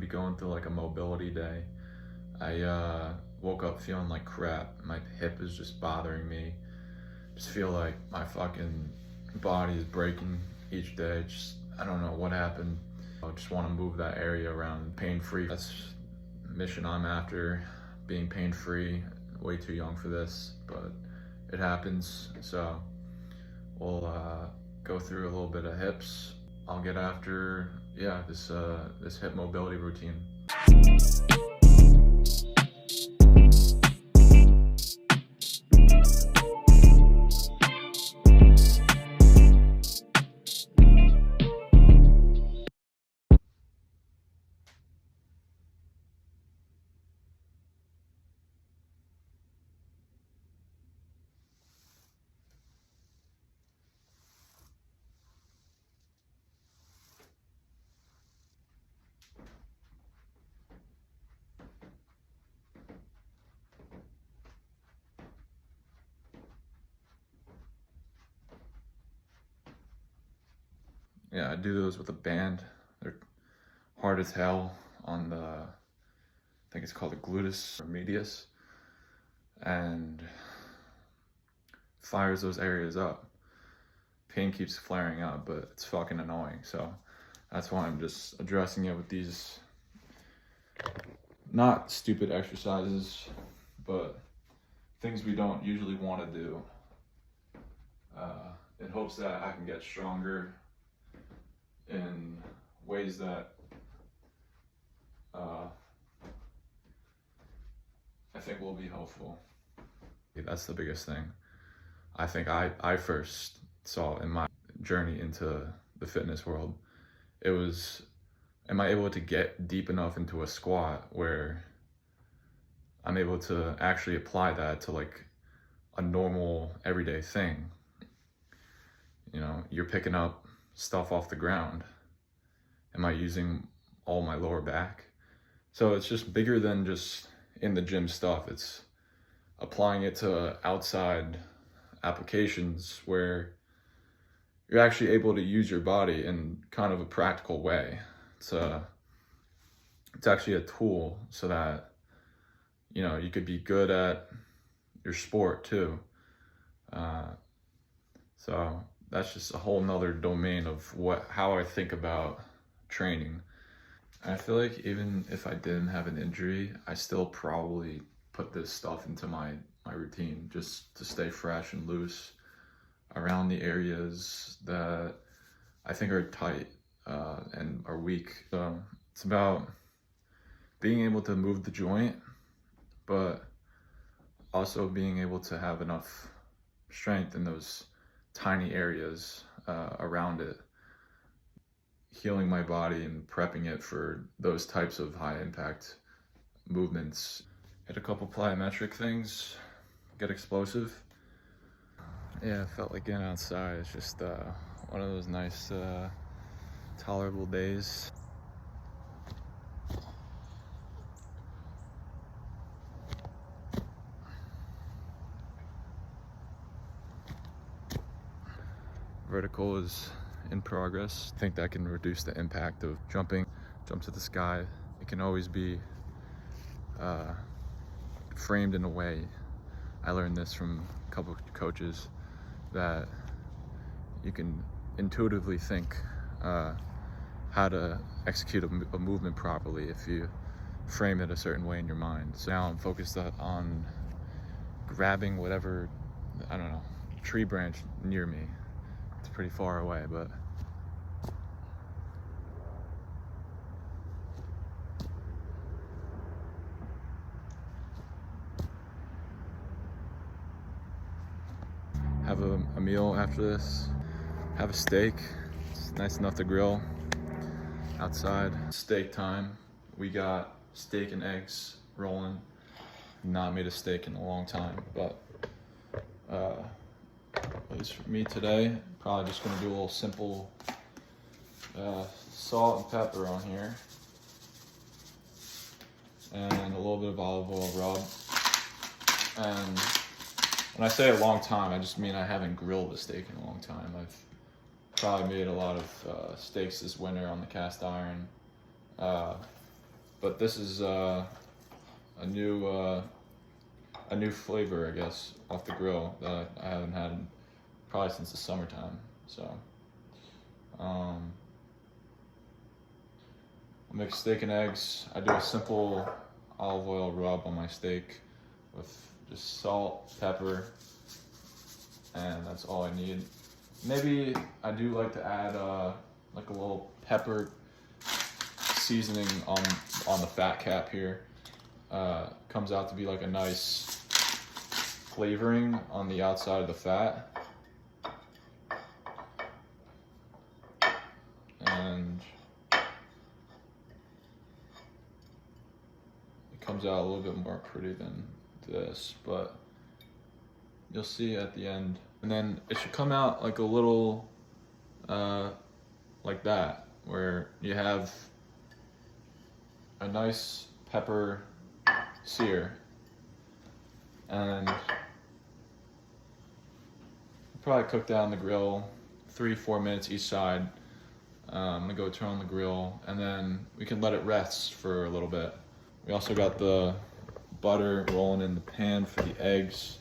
be going through like a mobility day. I woke up feeling like crap. My hip is just bothering me. Just feel like my fucking body is breaking each day. Just, I don't know what happened. I just want to move that area around pain-free. That's the mission I'm after, being pain-free. Way too young for this, but it happens. So we'll go through a little bit of hips. I'll get after, yeah, this hip mobility routine. Yeah, I do those with a band. They're hard as hell on the, I think it's called the gluteus or medius, and fires those areas up. Pain keeps flaring up, but it's fucking annoying. So that's why I'm just addressing it with these not stupid exercises, but things we don't usually want to do, in hopes that I can get stronger in ways that I think will be helpful. That's the biggest thing. I think I first saw in my journey into the fitness world. It was, am I able to get deep enough into a squat where I'm able to actually apply that to like a normal everyday thing? You know, you're picking up stuff off the ground. Am I using all my lower back? So it's just bigger than just in the gym stuff. It's applying it to outside applications where you're actually able to use your body in kind of a practical way. It's actually a tool so that, you know, you could be good at your sport too. So that's just a whole nother domain of how I think about training. I feel like even if I didn't have an injury, I still probably put this stuff into my routine just to stay fresh and loose around the areas that I think are tight and are weak. So it's about being able to move the joint, but also being able to have enough strength in those tiny areas around it, healing my body and prepping it for those types of high impact movements. Hit a couple plyometric things, get explosive. Yeah, it felt like getting outside. It's just one of those nice, tolerable days. Vertical is in progress. I think that can reduce the impact of jump to the sky. It can always be framed in a way. I learned this from a couple of coaches, that you can intuitively think how to execute a movement properly if you frame it a certain way in your mind. So now I'm focused on grabbing whatever, I don't know, tree branch near me. It's pretty far away, but have a meal after this. Have a steak. It's nice enough to grill outside. Steak time. We got steak and eggs rolling. Not made a steak in a long time, but at least for me today, probably just gonna do a little simple salt and pepper on here, and a little bit of olive oil rub. And when I say a long time, I just mean I haven't grilled a steak in a long time. I've probably made a lot of steaks this winter on the cast iron. but this is a new flavor, I guess, off the grill that I haven't had probably since the summertime. So I mix steak and eggs. I do a simple olive oil rub on my steak with just salt, pepper, and that's all I need. Maybe I do like to add like a little pepper seasoning on the fat cap here. Comes out to be like a nice flavoring on the outside of the fat. And it comes out a little bit more pretty than this, but you'll see at the end. And then it should come out like a little like that, where you have a nice pepper sear, and probably cook that on the grill 3-4 minutes each side. I'm gonna go turn on the grill, and then we can let it rest for a little bit. We also got the butter rolling in the pan for the eggs.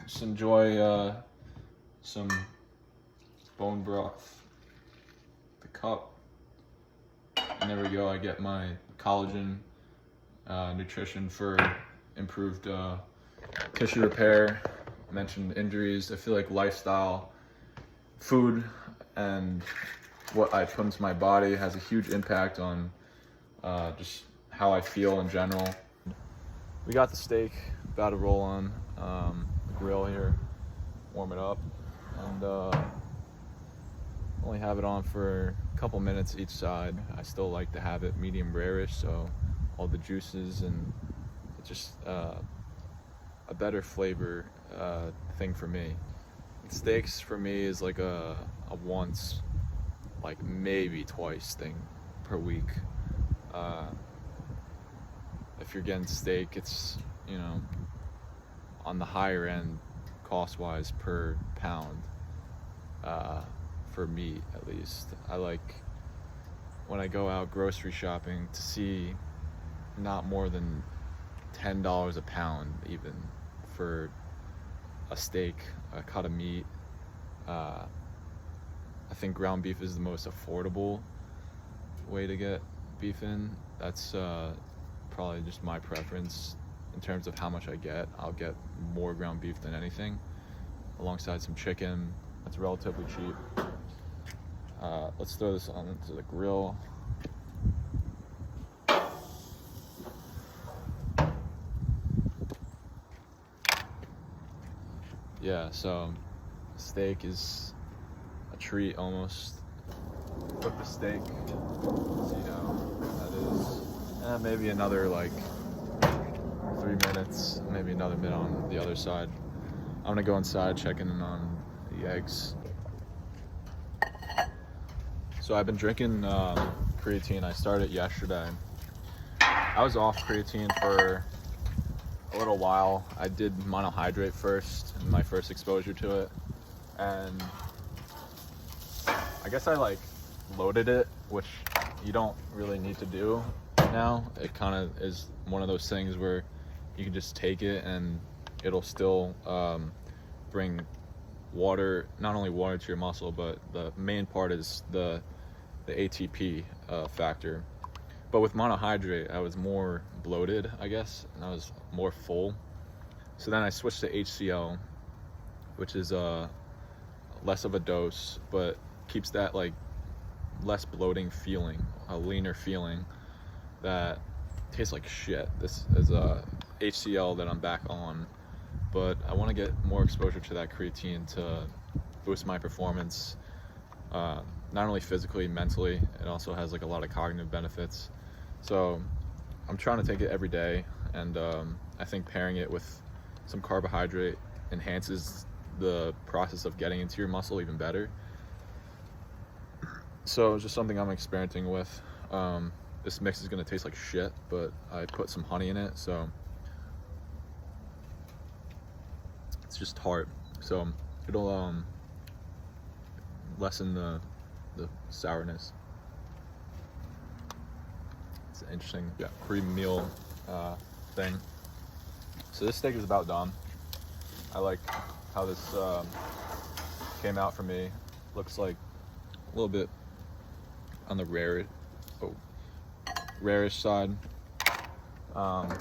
Just enjoy some bone broth, the cup, and there we go. I get my collagen nutrition for improved tissue repair. I mentioned injuries. I feel like lifestyle, food, and what I put into my body has a huge impact on just how I feel in general. We got the steak about to roll on the grill here, warm it up, and only have it on for a couple minutes each side. I still like to have it medium rare-ish, so all the juices, and it's just a better flavor thing for me. Steaks for me is like a once, like maybe twice thing per week. If you're getting steak, it's, you know, on the higher end cost-wise per pound, for meat at least. I like, when I go out grocery shopping, to see not more than $10 a pound even for a steak, a cut of meat. I think ground beef is the most affordable way to get beef in. That's probably just my preference in terms of how much I get. I'll get more ground beef than anything, alongside some chicken. That's relatively cheap. Let's throw this onto the grill. Yeah, so steak is a treat almost. Cook the steak, so you know that is. Maybe another like 3 minutes, maybe another minute on the other side. I'm gonna go inside, checking in on the eggs. So I've been drinking creatine. I started yesterday. I was off creatine for a little while. I did monohydrate first, in my first exposure to it, and I guess I like loaded it, which you don't really need to do now. It kind of is one of those things where you can just take it and it'll still bring water, not only water to your muscle, but the main part is the ATP factor. But with monohydrate, I was more bloated, I guess, and I was more full. So then I switched to HCl, which is less of a dose, but keeps that like less bloating feeling, a leaner feeling that tastes like shit. This is HCl that I'm back on, but I want to get more exposure to that creatine to boost my performance. not only physically, mentally, it also has like a lot of cognitive benefits. So I'm trying to take it every day, and I think pairing it with some carbohydrate enhances the process of getting into your muscle even better. So it's just something I'm experimenting with. This mix is gonna taste like shit, but I put some honey in it, so it's just tart. So it'll lessen the sourness. It's an interesting, yeah, pre-meal thing. So this steak is about done. I like how this came out for me. Looks like a little bit on the rarish side. And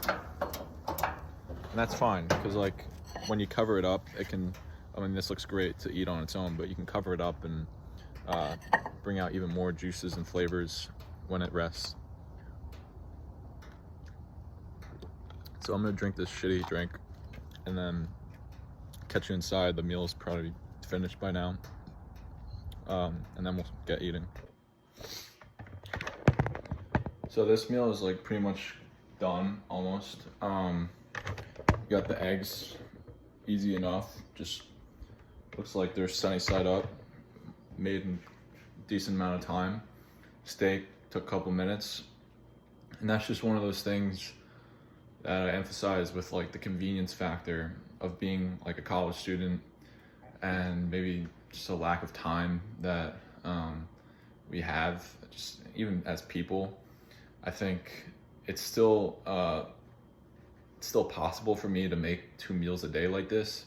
that's fine, because like when you cover it up, it can, I mean, this looks great to eat on its own, but you can cover it up and bring out even more juices and flavors when it rests. So I'm gonna drink this shitty drink and then catch you inside. The meal is probably finished by now. And then we'll get eating. So this meal is like pretty much done, almost. Got the eggs, easy enough. Just looks like they're sunny side up, made in a decent amount of time. Steak took a couple minutes, and that's just one of those things that I emphasize with like the convenience factor of being like a college student, and maybe just a lack of time that we have, just even as people. I think it's still possible for me to make 2 meals a day like this.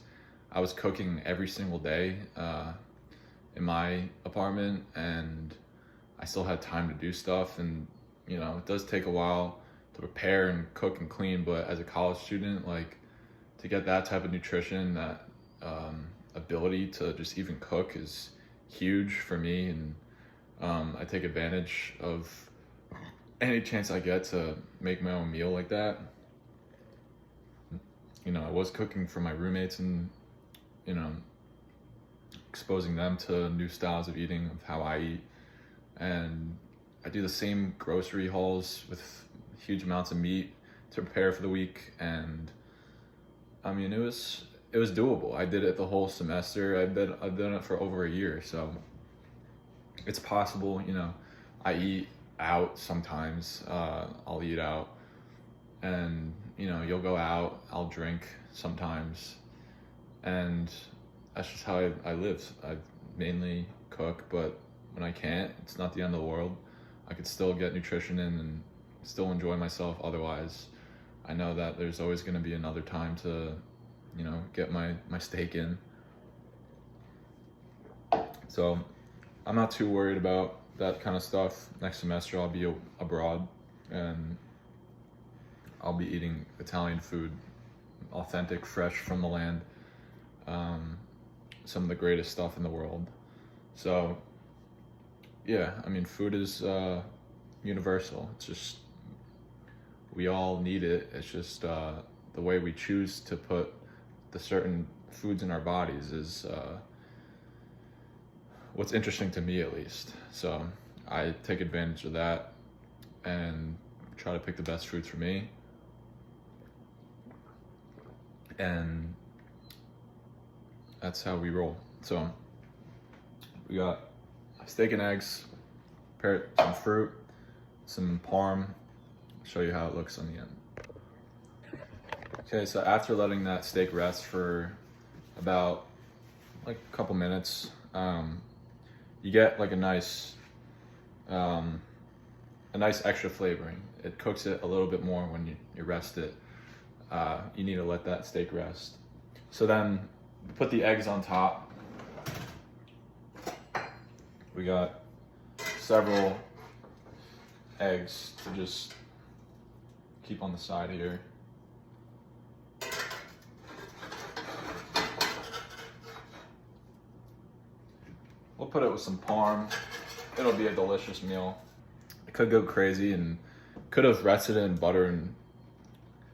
I was cooking every single day in my apartment, and I still had time to do stuff. And you know, it does take a while to prepare and cook and clean, but as a college student, like, to get that type of nutrition, that ability to just even cook is huge for me. And I take advantage of any chance I get to make my own meal like that. You know, I was cooking for my roommates and, you know, exposing them to new styles of eating, of how I eat. And I do the same grocery hauls with huge amounts of meat to prepare for the week. And I mean, it was doable. I did it the whole semester. I've done it for over a year, so it's possible. You know, I eat out sometimes. I'll eat out, and you know, you'll go out. I'll drink sometimes, and that's just how I live. I mainly cook, but when I can't, it's not the end of the world. I could still get nutrition in and still enjoy myself. Otherwise, I know that there's always going to be another time to, you know, get my steak in. So I'm not too worried about that kind of stuff. Next semester I'll be abroad, and I'll be eating Italian food, authentic, fresh from the land, some of the greatest stuff in the world. So yeah, I mean, food is universal. It's just, we all need it. It's just the way we choose to put the certain foods in our bodies is what's interesting to me, at least. So I take advantage of that and try to pick the best foods for me. And that's how we roll. So we got steak and eggs, some fruit, some parm. I'll show you how it looks on the end. Okay, so after letting that steak rest for about like a couple minutes, you get like a nice extra flavoring. It cooks it a little bit more when you rest it. You need to let that steak rest. So then put the eggs on top. We got several eggs to just keep on the side here. We'll put it with some parm. It'll be a delicious meal. I could go crazy and could have rested it in butter and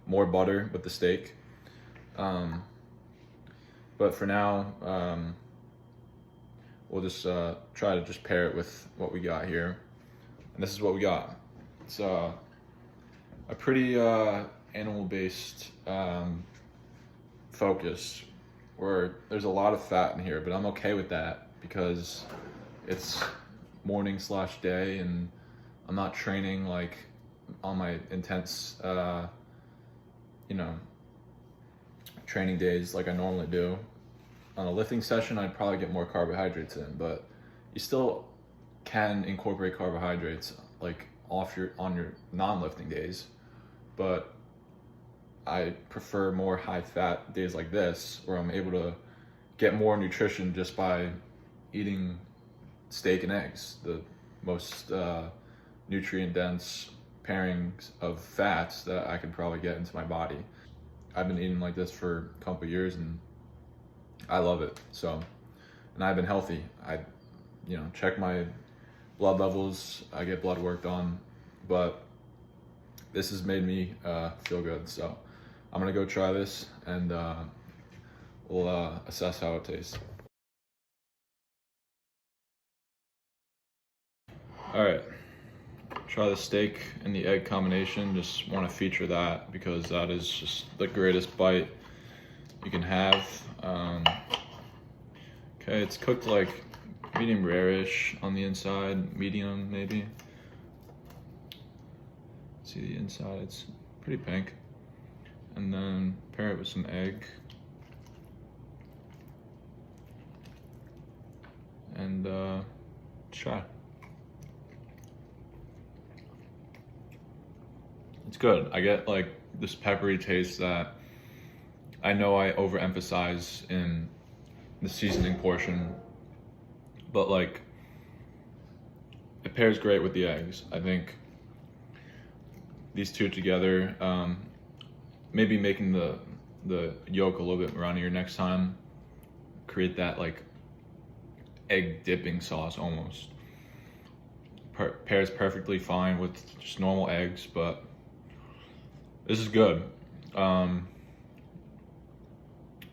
more butter with the steak. But for now, we'll just try to just pair it with what we got here. And this is what we got. It's a pretty animal-based focus, where there's a lot of fat in here, but I'm okay with that because it's morning / day, and I'm not training like on my intense, training days like I normally do. On a lifting session, I'd probably get more carbohydrates in, but you still can incorporate carbohydrates like on your non-lifting days. But I prefer more high-fat days like this, where I'm able to get more nutrition just by eating steak and eggs, the most nutrient-dense pairings of fats that I could probably get into my body. I've been eating like this for a couple years, and I love it. So, and I've been healthy. I, check my blood levels. I get blood work done, but this has made me feel good. So I'm gonna go try this, and we'll assess how it tastes. All right, try the steak and the egg combination. Just want to feature that because that is just the greatest bite you can have. Okay, it's cooked like medium rare-ish on the inside, medium maybe. See the inside, it's pretty pink. And then pair it with some egg. And try. It's good. I get like this peppery taste that I know I overemphasize in the seasoning portion, but like it pairs great with the eggs. I think these two together, maybe making the yolk a little bit runnier next time, create that like egg dipping sauce almost. Pairs perfectly fine with just normal eggs, but this is good.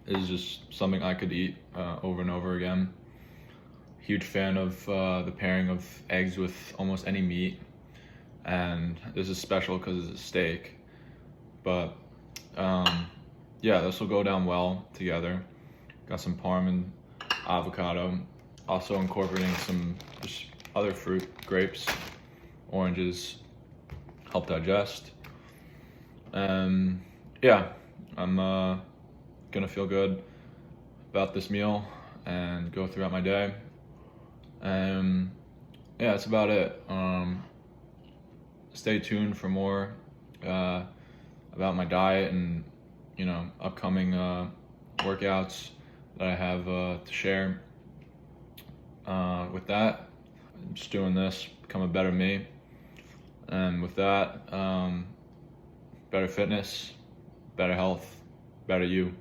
This is just something I could eat over and over again. Huge fan of the pairing of eggs with almost any meat, and this is special because it's a steak. But yeah, this will go down well together. Got some Parm and avocado. Also incorporating some just other fruit, grapes, oranges, help digest. Yeah, I'm gonna feel good about this meal and go throughout my day. And yeah, that's about it. Stay tuned for more about my diet and upcoming workouts that I have to share. With that, I'm just doing this, become a better me, and with that, better fitness, better health, better you.